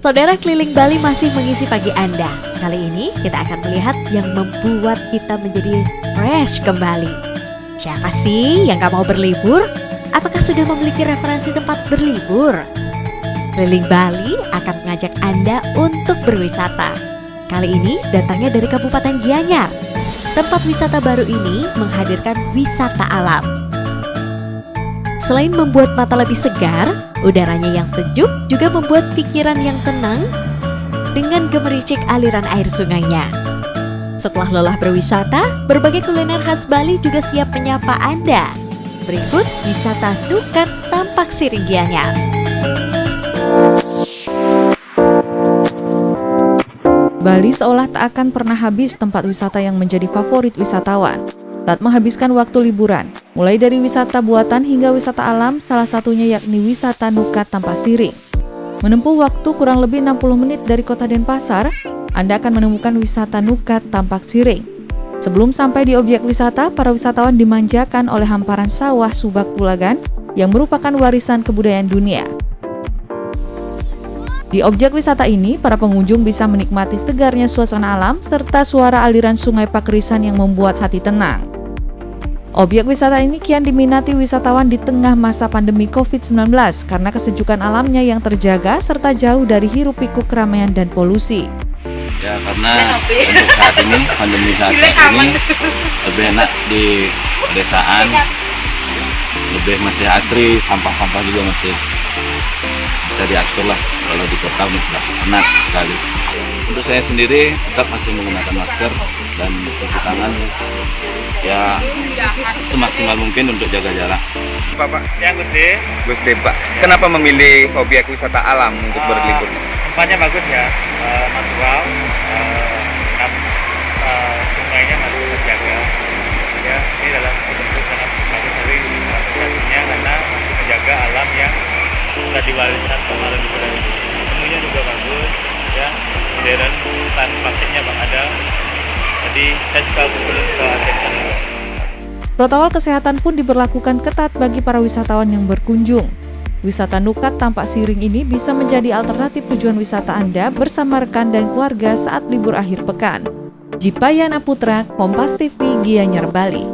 Saudara, Keliling Bali masih mengisi pagi Anda. Kali ini kita akan melihat yang membuat kita menjadi fresh kembali. Siapa sih yang gak mau berlibur? Apakah sudah memiliki referensi tempat berlibur? Keliling Bali akan mengajak Anda untuk berwisata. Kali ini datangnya dari Kabupaten Gianyar. Tempat wisata baru ini menghadirkan wisata alam. Selain membuat mata lebih segar, udaranya yang sejuk juga membuat pikiran yang tenang dengan gemericik aliran air sungainya. Setelah lelah berwisata, berbagai kuliner khas Bali juga siap menyapa Anda. Berikut wisata Nukat Tampak Siring Gianyar. Bali seolah tak akan pernah habis tempat wisata yang menjadi favorit wisatawan. Saat menghabiskan waktu liburan, mulai dari wisata buatan hingga wisata alam, salah satunya yakni wisata Nukat Tampak Siring. Menempuh waktu kurang lebih 60 menit dari kota Denpasar, Anda akan menemukan wisata Nukat Tampak Siring. Sebelum sampai di objek wisata, para wisatawan dimanjakan oleh hamparan sawah Subak Pulagan yang merupakan warisan kebudayaan dunia. Di objek wisata ini, para pengunjung bisa menikmati segarnya suasana alam serta suara aliran sungai Pakrisan yang membuat hati tenang. Objek wisata ini kian diminati wisatawan di tengah masa pandemi COVID-19 karena kesejukan alamnya yang terjaga serta jauh dari hiruk-pikuk keramaian dan polusi. Ya, karena untuk saat ini, pandemi saat ini lebih enak di pedesaan, lebih masih asri, sampah-sampah juga masih bisa diatur lah. Kalau di kota udah enak sekali. Untuk saya sendiri tetap masih menggunakan masker dan cuci tangan ya semaksimal mungkin untuk jaga jarak. Bapak, yang Gusti Pak. Kenapa memilih objek wisata alam untuk berlibur? Tempatnya bagus ya, natural, sungainya masih terjaga. Ya, ini dalam bentuk sangat bagus dari satunya karena masih menjaga alam yang sudah diwariskan sama leluhur. Menunya juga bagus, ya, modern, tan plastiknya ada. Jadi saya suka belum ke Athena. Protokol kesehatan pun diberlakukan ketat bagi para wisatawan yang berkunjung. Wisata Nukat Tampak Siring ini bisa menjadi alternatif tujuan wisata Anda bersama rekan dan keluarga saat libur akhir pekan. Jipayana Putra, Kompas TV, Gianyar, Bali.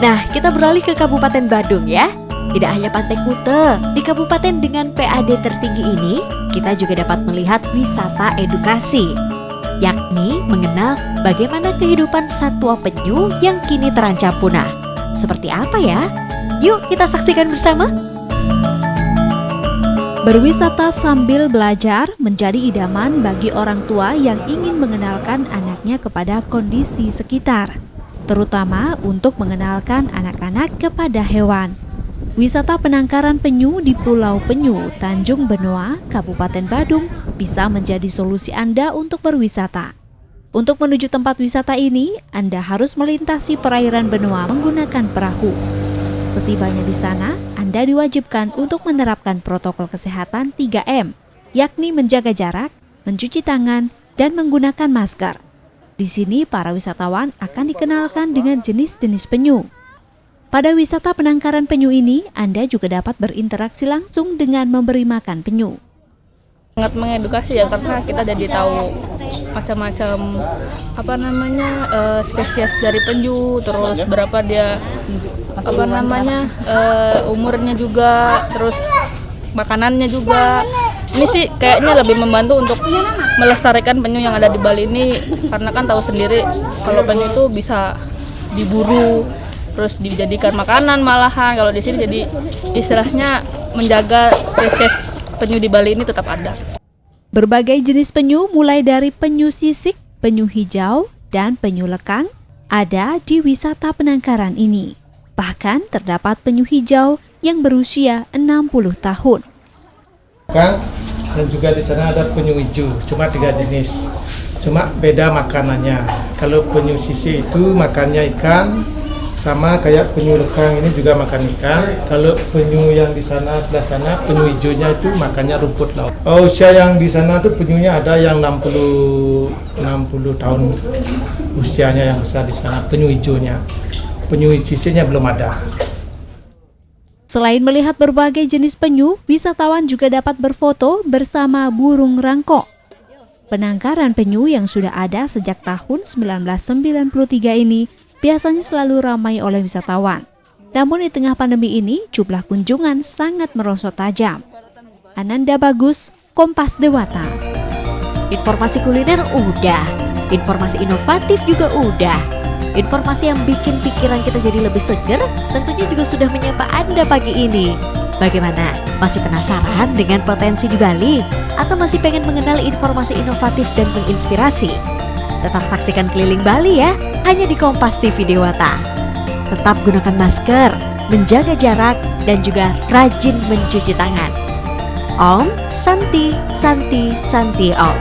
Nah, kita beralih ke Kabupaten Badung ya. Tidak hanya Pantai Kute, di kabupaten dengan PAD tertinggi ini, kita juga dapat melihat wisata edukasi, yakni mengenal bagaimana kehidupan satwa penyu yang kini terancam punah. Seperti apa ya? Yuk kita saksikan bersama. Berwisata sambil belajar menjadi idaman bagi orang tua yang ingin mengenalkan anaknya kepada kondisi sekitar, terutama untuk mengenalkan anak-anak kepada hewan. Wisata penangkaran penyu di Pulau Penyu, Tanjung Benoa, Kabupaten Badung bisa menjadi solusi Anda untuk berwisata. Untuk menuju tempat wisata ini, Anda harus melintasi perairan Benoa menggunakan perahu. Setibanya di sana, Anda diwajibkan untuk menerapkan protokol kesehatan 3M, yakni menjaga jarak, mencuci tangan, dan menggunakan masker. Di sini, para wisatawan akan dikenalkan dengan jenis-jenis penyu. Pada wisata penangkaran penyu ini, Anda juga dapat berinteraksi langsung dengan memberi makan penyu. Sangat mengedukasi ya, karena kita jadi tahu macam-macam spesies dari penyu, terus berapa dia umurnya juga, terus makanannya juga. Ini sih kayaknya lebih membantu untuk melestarikan penyu yang ada di Bali ini, karena kan tahu sendiri kalau penyu itu bisa diburu, terus dijadikan makanan malahan. Kalau di sini jadi istilahnya menjaga spesies penyu di Bali ini tetap ada. Berbagai jenis penyu mulai dari penyu sisik, penyu hijau, dan penyu lekang ada di wisata penangkaran ini. Bahkan terdapat penyu hijau yang berusia 60 tahun. Dan juga di sana ada penyu hijau, cuma 3 jenis. Cuma beda makanannya. Kalau penyu sisik itu makannya ikan, sama kayak penyu lekang ini juga makan ikan. Kalau penyu yang di sana sebelah sana, penyu hijaunya itu makannya rumput laut. Usia yang di sana tuh penyunya ada yang 60 tahun usianya yang besar di sana, penyu hijaunya. Penyu sisiknya belum ada. Selain melihat berbagai jenis penyu, wisatawan juga dapat berfoto bersama burung rangkong. Penangkaran penyu yang sudah ada sejak tahun 1993 ini biasanya selalu ramai oleh wisatawan. Namun di tengah pandemi ini, jumlah kunjungan sangat merosot tajam. Ananda Bagus, Kompas Dewata. Informasi kuliner udah, informasi inovatif juga udah. Informasi yang bikin pikiran kita jadi lebih seger tentunya juga sudah menyapa Anda pagi ini. Bagaimana? Masih penasaran dengan potensi di Bali? Atau masih pengen mengenal informasi inovatif dan menginspirasi? Tetap saksikan Keliling Bali ya, hanya di Kompas TV Dewata. Tetap gunakan masker, menjaga jarak, dan juga rajin mencuci tangan. Om Santi, Santi, Santi Om.